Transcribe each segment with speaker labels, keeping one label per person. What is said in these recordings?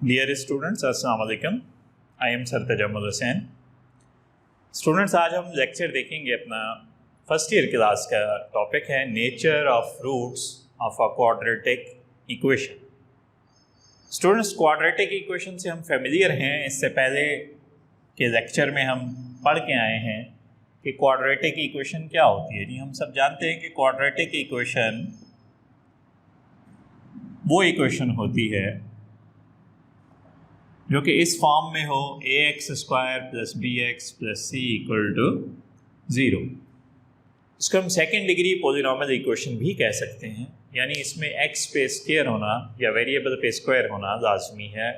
Speaker 1: Dear students, अस्सलाम वालेकुम। I am sir Tajammul Hussain. Students, आज हम लेक्चर देखेंगे अपना फर्स्ट ईयर क्लास का टॉपिक है nature of roots of a quadratic equation. Students, quadratic equation से हम फेमिलियर हैं। इससे पहले के लेक्चर में हम पढ़ के आए हैं कि क्वाड्रेटिक इक्वेशन क्या होती है। जी, हम सब जानते हैं कि क्वाड्रेटिक इक्वेशन वो इक्वेशन होती है जो कि इस फॉर्म में हो ax² plus bx plus c equal to 0। इसको हम सेकेंड डिग्री पॉलिनॉमियल इक्वेशन भी कह सकते हैं, यानी इसमें x पे स्क्वायर होना या वेरिएबल पे स्क्वायर होना लाजमी है।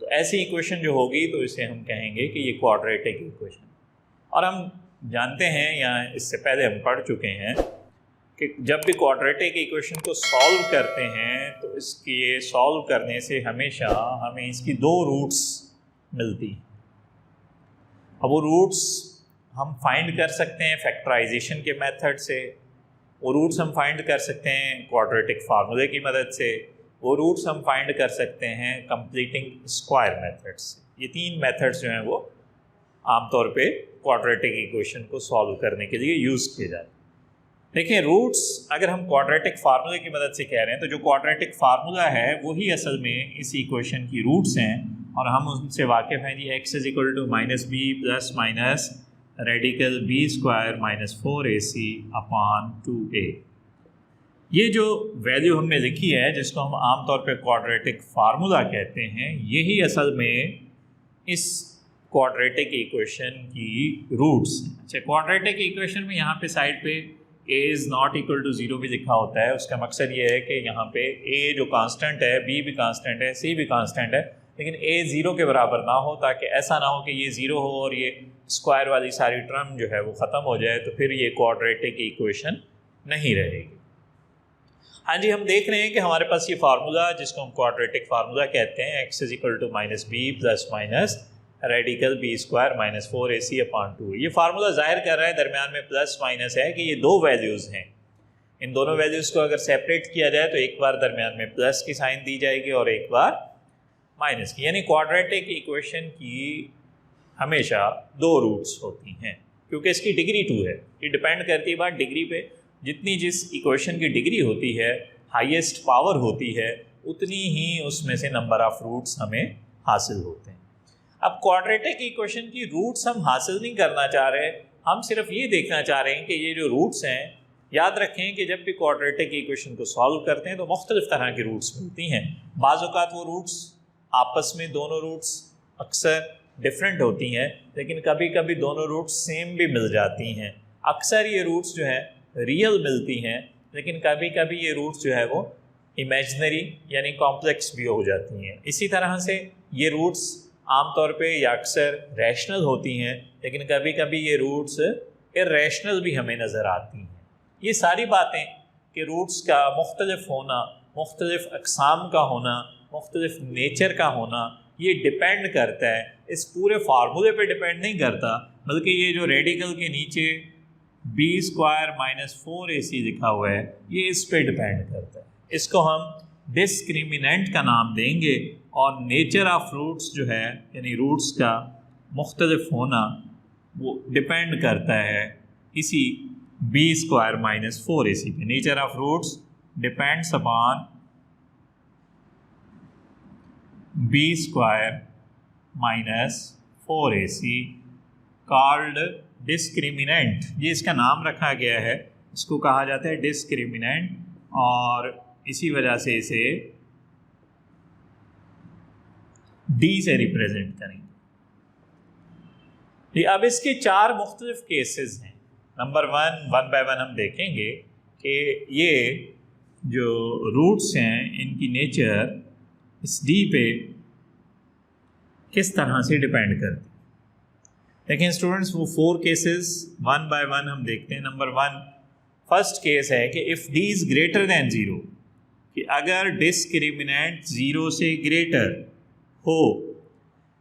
Speaker 1: तो ऐसी इक्वेशन जो होगी तो इसे हम कहेंगे कि ये क्वाड्रेटिक इक्वेशन। और हम जानते हैं या इससे पहले हम पढ़ चुके हैं कि जब भी क्वाड्रेटिक इक्वेशन को सॉल्व करते हैं तो इसके सॉल्व करने से हमेशा हमें इसकी दो रूट्स मिलती हैं। अब वो रूट्स हम फाइंड कर सकते हैं फैक्टराइजेशन के मेथड से, वो रूट्स हम फाइंड कर सकते हैं क्वाड्रेटिक फार्मूले की मदद से, वो रूट्स हम फाइंड कर सकते हैं कंप्लीटिंग स्क्वायर मेथड से। ये तीन मेथड्स जो हैं वो आमतौर पे क्वाड्रेटिक इक्वेशन को सॉल्व करने के लिए यूज़ किए जाते हैं। देखिए, रूट्स अगर हम क्वाड्रेटिक फार्मूले की मदद से कह रहे हैं तो जो क्वाड्रेटिक फार्मूला है वही असल में इस इक्वेशन की रूट्स हैं और हम उनसे वाकिफ़ हैं। जी, x is equal to -b plus minus radical b² minus 4ac upon 2a। ये जो वैल्यू हमने लिखी है जिसको हम आमतौर पर क्वाड्रेटिक फार्मूला कहते हैं, यही असल में इस क्वाड्रेटिक इक्वेशन की रूट्स। अच्छा, क्वाड्रेटिक इक्वेशन में यहाँ पे साइड पे a is not equal to 0 भी लिखा होता है। उसका मकसद ये है कि यहाँ पे a जो कांस्टेंट है, b भी कांस्टेंट है, c भी कांस्टेंट है, लेकिन a 0 के बराबर ना हो, ताकि ऐसा ना हो कि ये 0 हो और ये स्क्वायर वाली सारी टर्म जो है वो ख़त्म हो जाए, तो फिर ये क्वाड्रेटिक इक्वेशन नहीं रहेगी। हाँ जी, हम देख रहे हैं कि हमारे पास ये फार्मूला जिसको हम क्वाड्रेटिक फार्मूला कहते हैं, x is equal to -b plus minus radical b² minus 4ac upon 2। ये फार्मूला जाहिर कर रहा है दरमियान में प्लस माइनस है कि ये दो वैल्यूज़ हैं। इन दोनों वैल्यूज़ को अगर सेपरेट किया जाए तो एक बार दरमियान में प्लस की साइन दी जाएगी और एक बार माइनस की। यानी क्वाड्रेटिक इक्वेशन की हमेशा दो रूट्स होती हैं क्योंकि इसकी डिग्री 2 है। ये डिपेंड करती है बात डिग्री पे। जितनी जिस इक्वेशन की डिग्री होती है, हाईएस्ट पावर होती है, उतनी ही उसमें से नंबर ऑफ रूट्स हमें हासिल होते हैं। अब क्वाड्रेटिक इक्वेशन की रूट्स हम हासिल नहीं करना चाह रहे, हम सिर्फ ये देखना चाह रहे हैं कि ये जो रूट्स हैं, याद रखें कि जब भी क्वाड्रेटिक इक्वेशन को सॉल्व करते हैं तो मुख्तलिफ तरह की रूट्स मिलती हैं। बाज़ औक़ात वो रूट्स आपस में दोनों रूट्स अक्सर डिफरेंट होती हैं, लेकिन कभी कभी दोनों रूट्स सेम भी मिल जाती हैं। अक्सर ये रूट्स जो है रियल मिलती हैं, लेकिन कभी कभी ये रूट्स जो है वो इमेजनरी यानी कॉम्प्लेक्स भी हो जाती हैं। इसी तरह से ये रूट्स आमतौर पे या अक्सर रैशनल होती हैं, लेकिन कभी कभी ये रूट्स इर्रेशनल भी हमें नज़र आती हैं। ये सारी बातें कि रूट्स का मुख्तलिफ होना, मुख्तलिफ अक़साम का होना, मुख्तलिफ नेचर का होना, ये डिपेंड करता है, इस पूरे फार्मूले पे डिपेंड नहीं करता, बल्कि ये जो रेडिकल के नीचे b² माइनस 4ac लिखा हुआ है, ये इस पे डिपेंड करता है। इसको हम डिस्क्रिमिनेंट का नाम देंगे और नेचर ऑफ रूट्स जो है यानी रूट्स का मुख्तलिफ होना वो डिपेंड करता है इसी b² माइनस 4ac पे। Nature of roots depends upon b² minus 4ac called discriminant. ये इसका नाम रखा गया है, इसको कहा जाता है डिस्क्रिमिनेंट, और इसी वजह से इसे d से रिप्रेजेंट करेंगे। अब इसके चार मुख्तलिफ केसेस हैं। नंबर 1 बाय 1 हम देखेंगे कि ये जो रूट्स हैं इनकी नेचर इस d पे किस तरह से डिपेंड करती है। लेकिन स्टूडेंट्स, वो 4 केसेस 1 बाय 1 हम देखते हैं। नंबर 1 फर्स्ट केस है कि if d is greater than 0, कि अगर डिस्क्रिमिनेंट 0 से ग्रेटर हो।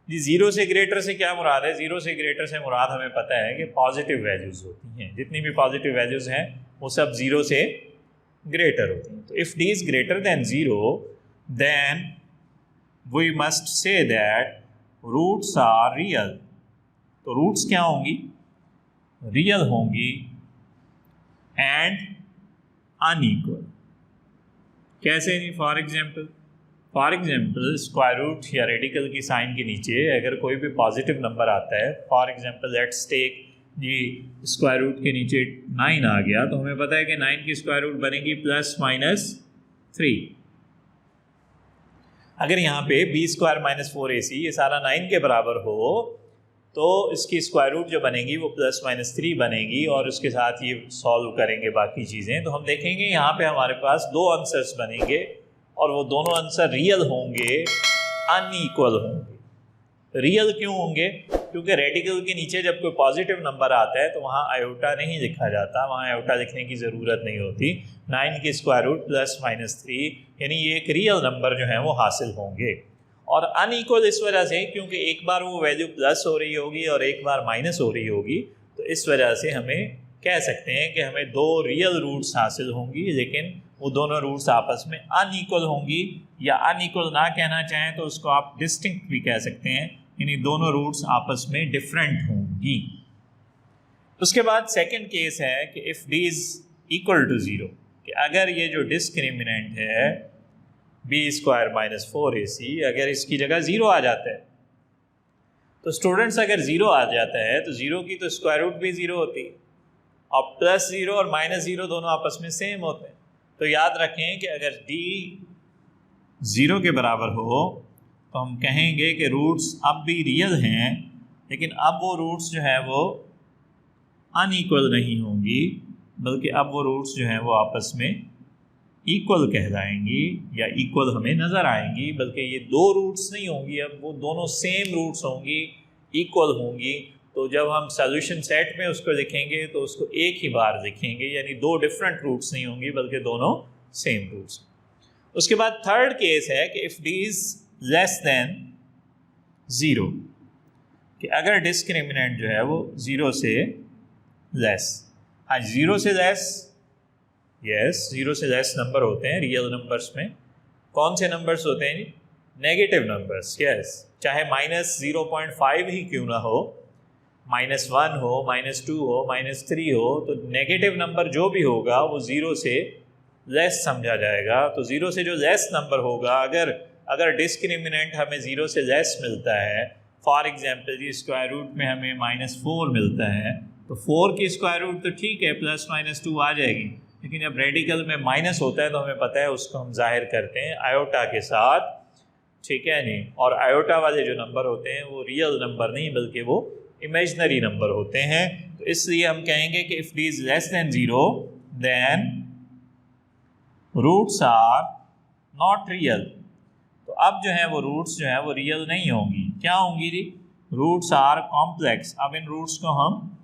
Speaker 1: जी, 0 से ग्रेटर से क्या मुराद है? 0 से ग्रेटर से मुराद हमें पता है कि पॉजिटिव वैल्यूज़ होती हैं। जितनी भी पॉजिटिव वैल्यूज़ हैं वो सब 0 से ग्रेटर होती हैं। तो if d is greater than 0 then we must say that roots are real. तो रूट्स क्या होंगी? रियल होंगी एंड अनइक्वल। कैसे? नहीं, फॉर एग्जाम्पल स्क्वायर रूट या रेडिकल की साइन के नीचे अगर कोई भी पॉजिटिव नंबर आता है, फॉर एग्जाम्पल लेट्स टेक जी स्क्वायर रूट के नीचे 9 आ गया, तो हमें पता है कि 9 की स्क्वायर रूट बनेगी +-3। अगर यहाँ पे b² - 4ac ये सारा 9 के बराबर हो तो इसकी स्क्वायर रूट जो बनेगी वो +-3 बनेगी, और उसके साथ ये सॉल्व करेंगे बाकी चीज़ें, तो हम देखेंगे यहाँ पे हमारे पास 2 आंसर्स बनेंगे और वो दोनों आंसर रियल होंगे, अनइक्वल होंगे। रियल क्यों होंगे? क्योंकि रेडिकल के नीचे जब कोई पॉजिटिव नंबर आता है तो वहाँ आयोटा नहीं लिखा जाता, वहाँ आयोटा लिखने की ज़रूरत नहीं होती। 9 की स्क्वायर रूट +-3 यानी ये एक रियल नंबर जो है वो हासिल होंगे। और अनइक्वल इस वजह से क्योंकि एक बार वो वैल्यू प्लस हो रही होगी और एक बार माइनस हो रही होगी, तो इस वजह से हमें कह सकते हैं कि हमें 2 रियल रूट्स हासिल होंगी, लेकिन वो दोनों रूट्स आपस में अनइक्वल होंगी, या अनइक्वल ना कहना चाहें तो उसको आप डिस्टिंक्ट भी कह सकते हैं, यानी दोनों रूट्स आपस में डिफरेंट होंगी। उसके बाद सेकंड केस है कि if d is equal to 0, कि अगर ये जो डिस्क्रिमिनेंट है b² - 4ac अगर इसकी जगह 0 आ जाता है, तो स्टूडेंट्स अगर 0 आ जाता है तो 0 की तो स्क्वायर रूट भी 0 होती है, और +0 और -0 दोनों आपस में सेम होते हैं। तो याद रखें कि अगर d 0 के बराबर हो तो हम कहेंगे कि रूट्स अब भी रियल हैं, लेकिन अब वो रूट्स जो है वो अनइक्वल नहीं होंगी, बल्कि अब वो रूट्स जो हैं वो आपस में इक्वल कहलाएंगी या इक्वल हमें नज़र आएंगी, बल्कि ये 2 रूट्स नहीं होंगी, अब वो दोनों सेम रूट्स होंगी, इक्वल होंगी। तो जब हम सॉल्यूशन सेट में उसको लिखेंगे तो उसको एक ही बार लिखेंगे, यानी 2 डिफरेंट रूट्स नहीं होंगी बल्कि दोनों सेम रूट्स। उसके बाद थर्ड केस है कि if d is less than 0, कि अगर डिस्क्रिमिनेंट जो है वो 0 से लेस, हाँ 0 से लेस, यस 0 से लेस नंबर होते हैं रियल नंबर्स में। कौन से नंबर्स होते हैं? नेगेटिव नंबर्स, यस, चाहे -0.5 ही क्यों ना हो, -1 हो, -2 हो, -3 हो, तो नेगेटिव नंबर जो भी होगा वो 0 से लेस समझा जाएगा। तो 0 से जो लेस नंबर होगा, अगर डिस्क्रिमिनेंट हमें 0 से लेस मिलता है, फॉर एग्जांपल जी स्क्वायर रूट में हमें -4 मिलता है, तो 4 की स्क्वायर रूट तो ठीक है +-2 आ जाएगी, लेकिन जब रेडिकल में माइनस होता है तो हमें पता है उसको हम जाहिर करते हैं आयोटा के साथ, ठीक है नहीं। और आयोटा वाले जो नंबर होते हैं वो रियल नंबर नहीं बल्कि वो इमेजिनरी नंबर होते हैं। तो इसलिए हम कहेंगे कि if d is less than 0 then roots are not real. तो अब जो है वो रूट्स जो है वो रियल नहीं होंगी, क्या होंगी जी? Roots are complex. अब इन रूट्स को हम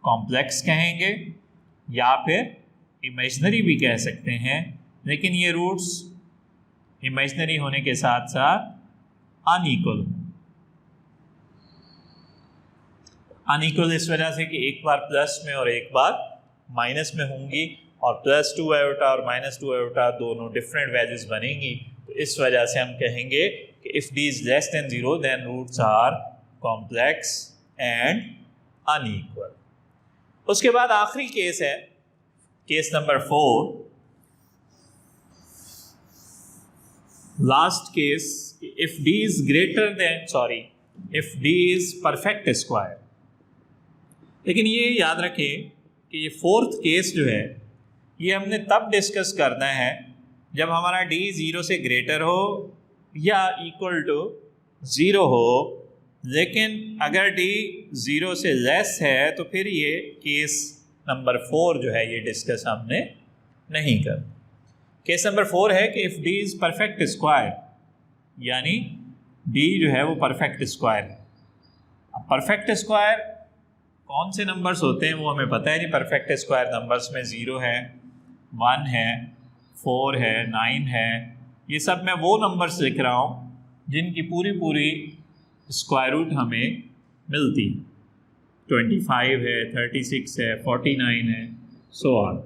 Speaker 1: कॉम्प्लेक्स कहेंगे या फिर इमेजिनरी भी कह सकते हैं, लेकिन ये रूट्स इमेजिनरी होने के साथ साथ अनइक्वल। अनइक्वल इस वजह से कि एक बार प्लस में और एक बार माइनस में होंगी, और +2 आयोटा और -2 आयोटा दोनों डिफरेंट वैल्यूज बनेंगी। तो इस वजह से हम कहेंगे कि if d is less than 0 then roots are complex and unequal. उसके बाद आखिरी केस है case number 4, last case, if d is greater than if d is perfect square. लेकिन ये याद रखें कि ये फोर्थ केस जो है ये हमने तब डिस्कस करना है जब हमारा d 0 से ग्रेटर हो या इक्वल टू 0 हो, लेकिन अगर d 0 से लेस है तो फिर ये केस नंबर 4 जो है ये डिस्कस हमने नहीं कर। केस नंबर 4 है कि if d is perfect square, यानी d जो है वो परफेक्ट स्क्वायर है। अब परफेक्ट स्क्वायर कौन से नंबर्स होते हैं वो हमें पता है नहीं। परफेक्ट स्क्वायर नंबर्स में 0 है, 1 है, 4 है, 9 है, ये सब मैं वो नंबर्स लिख रहा हूँ जिनकी पूरी स्क्वायर रूट हमें मिलती है। 25 है, 36 है, 49 है, सो ऑन।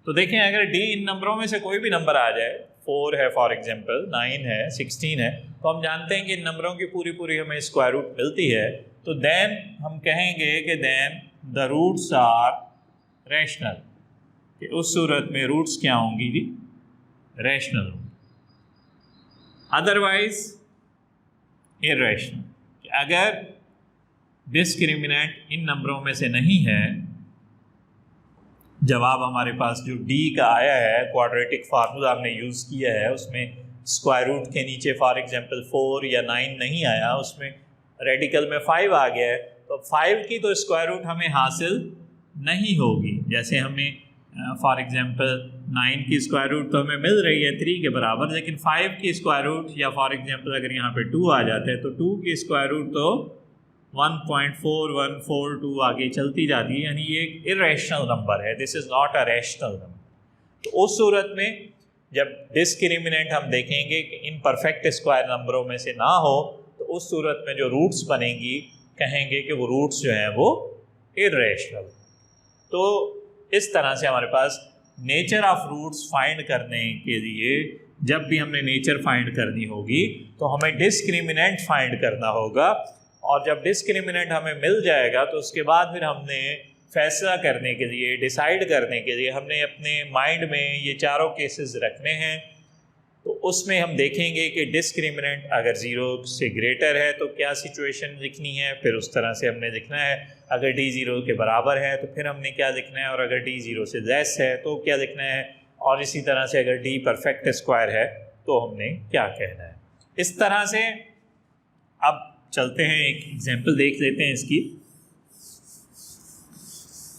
Speaker 1: तो देखें अगर d इन नंबरों में से कोई भी नंबर आ जाए, 4 है फॉर एग्जांपल, 9 है, 16 है, तो हम जानते हैं कि इन नंबरों की पूरी पूरी हमें स्क्वायर रूट मिलती है, तो देन हम कहेंगे कि then the roots are rational, कि उस सूरत में रूट्स क्या होंगी जी, रैशनल होंगी। अदरवाइज इरैशनल, अगर डिस्क्रिमिनेंट इन नंबरों में से नहीं है, जवाब हमारे पास जो डी का आया है, क्वाड्रेटिक फार्मूला हमने यूज़ किया है, उसमें स्क्वायर रूट के नीचे फॉर एग्जांपल 4 या 9 नहीं आया, उसमें रेडिकल में 5 आ गया है, तो 5 की तो स्क्वायर रूट हमें हासिल नहीं होगी। जैसे हमें फॉर एग्जांपल 9 की स्क्वायर रूट तो हमें मिल रही है 3 के बराबर, लेकिन 5 की स्क्वायर रूट, या फॉर एग्जांपल अगर यहाँ पे 2 आ जाते हैं तो 2 की स्क्वायर रूट तो 1.4142 आगे चलती जाती है, यानी ये एक इरेशनल नंबर है, this is not a rational number. तो उस सूरत में जब डिस्क्रिमिनेंट हम देखेंगे कि इन परफेक्ट स्क्वायर नंबरों में से ना हो, तो उस सूरत में जो रूट्स बनेंगी कहेंगे कि वो रूट्स जो हैं वो इरेशनल। तो इस तरह से हमारे पास नेचर ऑफ रूट्स फाइंड करने के लिए, जब भी हमने नेचर फाइंड करनी होगी तो हमें डिस्क्रिमिनेंट फाइंड करना होगा, और जब डिस्क्रिमिनेंट हमें मिल जाएगा तो उसके बाद फिर हमने फैसला करने के लिए, डिसाइड करने के लिए हमने अपने माइंड में ये चारों केसेस रखने हैं। तो उसमें हम देखेंगे कि डिस्क्रिमिनेंट अगर 0 से ग्रेटर है तो क्या सिचुएशन लिखनी है, फिर उस तरह से हमने लिखना है। अगर डी 0 के बराबर है तो फिर हमने क्या लिखना है, और अगर डी 0 से लेस है तो क्या लिखना है, और इसी तरह से अगर डी परफेक्ट स्क्वायर है तो हमने क्या कहना है। इस तरह से अब चलते हैं, एक एग्जांपल देख लेते हैं इसकी।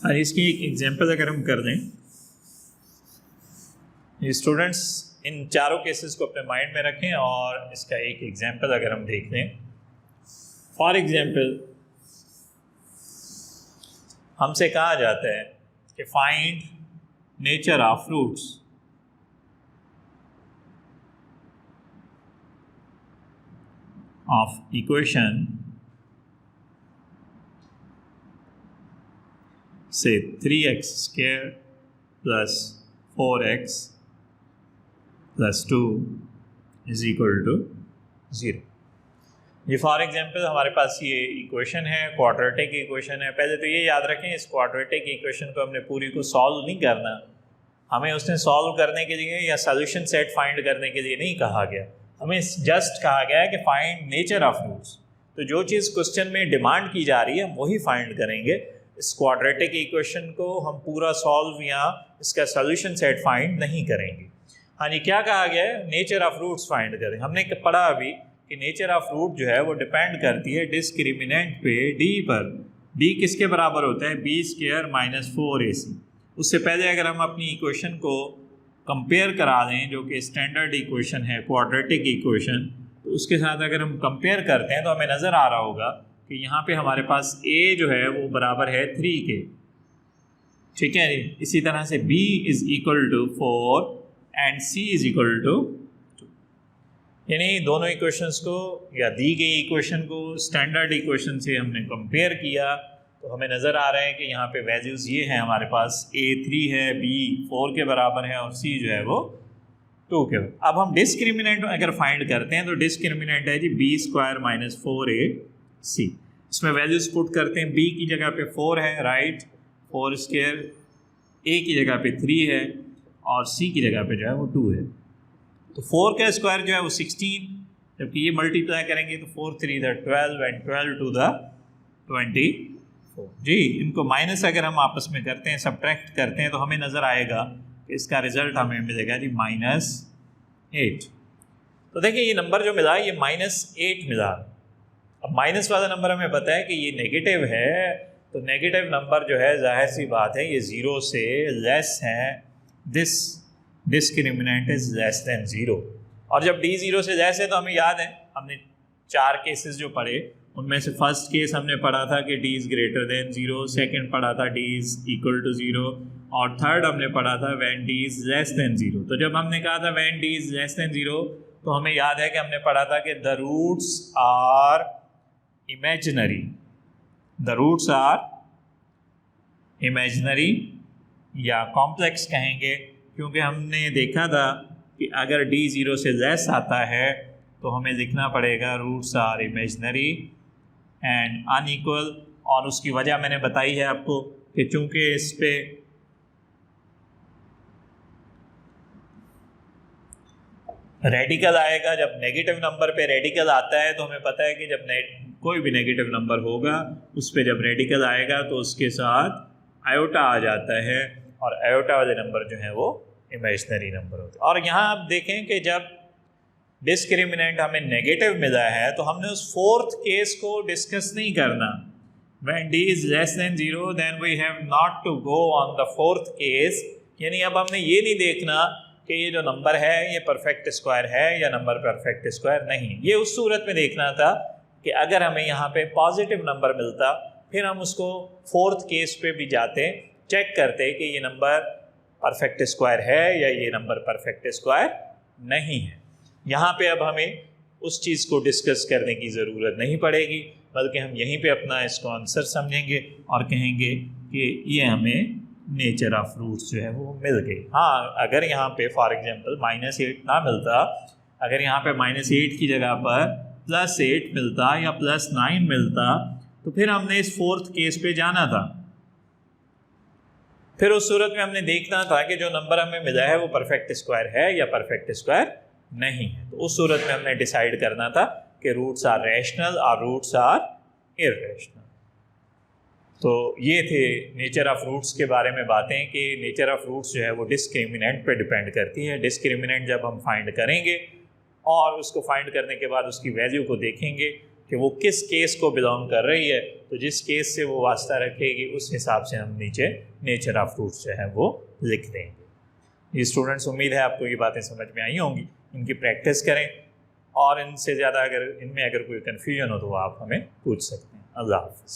Speaker 1: और इसकी एक एग्जांपल अगर हम कर दें, स्टूडेंट्स इन चारों केसेस को अपने माइंड में रखें और इसका एक एग्जांपल अगर हम देख लें। फॉर एग्जांपल हमसे कहा जाता है कि find nature of fruits of equation से 3x square plus 4x plus 2 is equal to 0। ये फॉर एग्जांपल हमारे पास ये इक्वेशन है, क्वाड्रेटिक इक्वेशन है। पहले तो ये याद रखें, इस क्वाड्रेटिक इक्वेशन को हमने पूरी को सॉल्व नहीं करना, हमें उसने सॉल्व करने के लिए या सॉल्यूशन सेट फाइंड करने के लिए नहीं कहा गया, हमें जस्ट कहा गया है कि फाइंड नेचर ऑफ रूट्स। तो जो चीज़ क्वेश्चन में डिमांड की जा रही है हम वही फाइंड करेंगे। इस क्वाड्रेटिक इक्वेशन को हम पूरा सॉल्व या इसका सॉल्यूशन सेट फाइंड नहीं करेंगे। हाँ जी, क्या कहा गया है, नेचर ऑफ रूट्स फाइंड करें। हमने पढ़ा अभी कि नेचर ऑफ रूट जो है वो डिपेंड करती है डिस्क्रिमिनेंट पे, डी पर। डी किसके बराबर होता है, बी स्क्वायर माइनस 4ac। उससे पहले अगर हम अपनी इक्वेशन को कंपेयर करा दें, जो कि स्टैंडर्ड इक्वेशन है क्वाड्रेटिक इक्वेशन, तो उसके साथ अगर हम कंपेयर करते हैं तो हमें नज़र आ रहा होगा कि यहाँ पे हमारे पास a जो है वो बराबर है 3 के, ठीक है। इसी तरह से b is equal to 4 and c is equal to 2। यानी दोनों इक्वेशंस को या दी गई इक्वेशन को स्टैंडर्ड इक्वेशन से हमने कंपेयर किया, तो हमें नज़र आ रहा है कि यहाँ पे वैल्यूज़ ये हैं हमारे पास, a 3 है, b 4 के बराबर है और c जो है वो 2 के। अब हम डिस्क्रिमिनेंट अगर फाइंड करते हैं तो डिस्क्रिमिनेंट है जी b स्क्वायर माइनस 4ac। इसमें वैल्यूज़ पुट करते हैं, b की जगह पे 4 है, राइट, 4 स्क्वायर, a की जगह पे 3 है और c की जगह पे जो है वो 2 है। तो 4 का स्क्वायर जो है वो 16, जबकि ये मल्टीप्लाई करेंगे तो 4 3 12 एंड 12 टू द 24 जी। इनको माइनस अगर हम आपस में करते हैं, सब्ट्रैक्ट करते हैं, तो हमें नज़र आएगा कि इसका रिजल्ट हमें मिलेगा जी -8। तो देखिए ये नंबर जो मिला ये -8 मिला। अब माइनस वाला नंबर हमें पता है कि ये नेगेटिव है, तो नेगेटिव नंबर जो है जाहिर सी बात है ये 0 से लेस है, this discriminant is less than 0। और जब d 0 से लेस है तो हमें याद है हमने 4 केसेस जो पढ़े उनमें से फर्स्ट केस हमने पढ़ा था कि d is greater than 0, second पढ़ा था d इज़ इक्वल टू 0 और थर्ड हमने पढ़ा था when d is less than 0। तो जब हमने कहा था when d is less than 0 तो हमें याद है कि हमने पढ़ा था कि the roots are imaginary, the roots are imaginary या कॉम्प्लेक्स कहेंगे, क्योंकि हमने देखा था कि अगर डी 0 से लेस आता है तो हमें लिखना पड़ेगा roots are imaginary and unequal. और उसकी वजह मैंने बताई है आपको कि चूंकि इस पे रेडिकल आएगा, जब नेगेटिव नंबर पे रेडिकल आता है तो हमें पता है कि जब कोई भी नेगेटिव नंबर होगा उस पे जब रेडिकल आएगा तो उसके साथ आयोटा आ जाता है, और आयोटा वाले नंबर जो हैं वो इमेजनरी नंबर होते हैं। और यहाँ आप देखें कि जब डिस्क्रिमिनेंट हमें नेगेटिव मिला है तो हमने उस फोर्थ केस को डिस्कस नहीं करना। When d is less than 0 then we have not to go on the fourth case। यानी अब हमने ये नहीं देखना कि ये जो नंबर है ये परफेक्ट स्क्वायर है या नंबर परफेक्ट स्क्वायर नहीं। ये उस सूरत में देखना था कि अगर हमें यहाँ पे पॉजिटिव नंबर मिलता फिर हम उसको फोर्थ केस पे भी जाते, चेक करते कि ये नंबर परफेक्ट स्क्वायर है या ये नंबर परफेक्ट स्क्वायर नहीं है। यहाँ पे अब हमें उस चीज़ को डिस्कस करने की ज़रूरत नहीं पड़ेगी, बल्कि हम यहीं पे अपना इसको आंसर समझेंगे और कहेंगे कि ये हमें नेचर ऑफ रूट्स जो है वो मिल गई। हाँ, अगर यहाँ पे फॉर एग्जांपल -8 ना मिलता, अगर यहाँ पे -8 की जगह पर +8 मिलता या +9 मिलता तो फिर हमने इस फोर्थ केस पे जाना था। फिर उस सूरत में हमने देखना था कि जो नंबर हमें मिला है वो परफेक्ट स्क्वायर है या परफेक्ट स्क्वायर नहीं है। तो उस सूरत में हमने डिसाइड करना था कि रूट्स आर रैशनल और रूट्स आर इररेशनल। तो ये थे नेचर ऑफ रूट्स के बारे में बातें कि नेचर ऑफ रूट्स जो है वो डिस्क्रिमिनेंट पे डिपेंड करती है। डिस्क्रिमिनेंट जब हम फाइंड करेंगे और उसको फाइंड करने के बाद उसकी वैल्यू को देखेंगे कि वो किस केस को बिलोंग कर रही है, तो जिस केस से वो वास्ता रखेगी उस हिसाब से हम नीचे नेचर ऑफ रूट्स जो है वो लिख देंगे। ये स्टूडेंट्स, उम्मीद है आपको ये बातें समझ में आई होंगी। इनकी प्रैक्टिस करें और इनसे ज़्यादा अगर इनमें अगर कोई कन्फ्यूजन हो तो आप हमें पूछ सकते हैं। अल्लाह हाफ़िज़।